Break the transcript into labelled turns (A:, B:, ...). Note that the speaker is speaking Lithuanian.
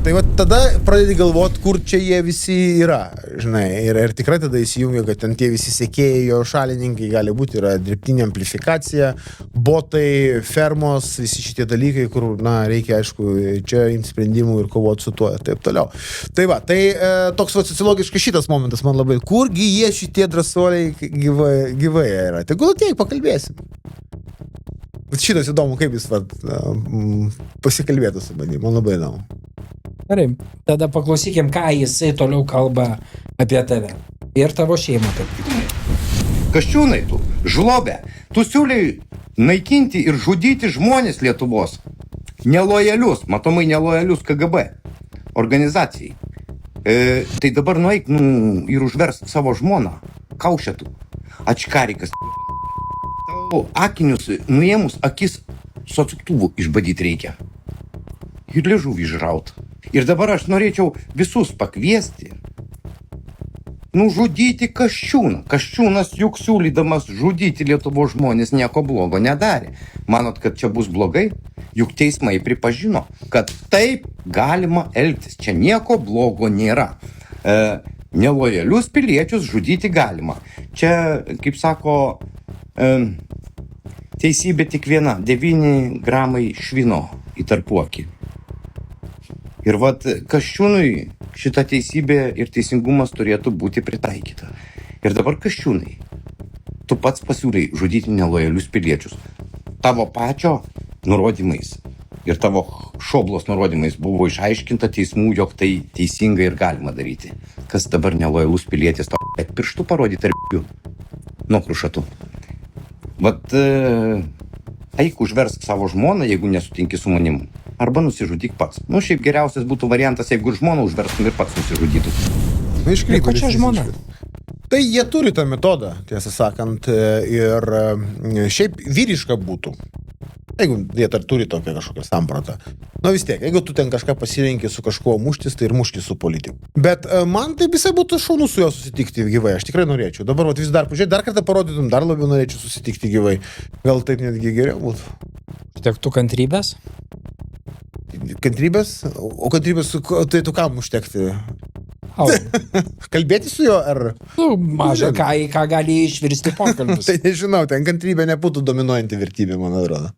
A: Tai va tada pradedi galvoti, kur čia jie visi yra, žinai, ir tikrai tada įsijungia, kad ten tie visi sekėjai, jo šalininkai gali būti, yra dirbtinė amplifikacija, botai, fermos, visi šitie dalykai, kur, na, reikia, aišku, čia imti sprendimų ir kovoti su tuo ir taip toliau. Tai va, tai toks va sociologiškai šitas momentas man labai, kurgi jie šitie drąsuoliai gyvai yra. Tegul ateik, pakalbėsim. Šitas įdomu, kaip jis pasikalbėtų su manim, man labai įdomu.
B: Gerai, tada paklausykim, ką jisai toliau kalba apie tave ir tavo šeimą.
C: Kasčiūnai tu, žlobė, tu siūliai naikinti ir žudyti žmonės Lietuvos. Nelojalius, matomai nelojalius KGB organizacijai. Tai dabar nueik ir užversk savo žmoną, kaušėtų, ačkarikas. Akinius nuėmus akis sociktuvų išbadyti reikia. Ir liežuvį išraut. Ir dabar aš norėčiau visus pakviesti. Žudyti Kasčiūną. Kasčiūnas juk siūlydamas žudyti Lietuvos žmonės nieko blogo nedarė. Manot, kad čia bus blogai? Juk teismai pripažino, kad taip galima elgtis. Čia nieko blogo nėra. Nelojalius piliečius žudyti galima. Čia, kaip sako, teisybė tik viena. 9 gramai švino į tarpuokį. Ir vat Kasčiūnui šita teisybė ir teisingumas turėtų būti pritaikyta. Ir dabar Kasčiūnai, tu pats pasiūlai žudyti nelojalius piliečius. Tavo pačio nurodymais ir tavo šoblos nurodymais buvo išaiškinta teismų, jog tai teisinga ir galima daryti. Kas dabar nelojalus pilietis, tau pirštų parodyti tarp jų? Nokrušatu. Vat eik užversk savo žmoną, jeigu nesutinki su manim. Arba nusižudyk pats. Šiaip geriausias būtų variantas, jeigu žmoną užverstum ir pats nusižudytų.
B: Ko čia žmona?
A: Tai jie turi tą metodą, tiesą sakant, ir šiaip vyriška būtų. Jeigu jie dar turi tokią kažkokią sampratą. Vis tiek, jeigu tu ten kažką pasirenki su kažkuo muštis, tai ir muštis su politiku. Bet man tai visai būtų šaunu su juo susitikti gyvai, aš tikrai norėčiau. Dabar vis dar pažiūrėti, dar kartą parodytum, dar labiau norėčiau susitikti gyvai. Gal taip netgi geriau būtų.
B: Užtektų kantrybės?
A: Kantrybės? O kantrybės, tai tu kam užtekti? Kalbėti su juo, ar?
B: Maža ką gali išvirsti pokalbis.
A: Tai nežinau, ten kantrybė nebūtų dominuojanti vertybė, man atrodo.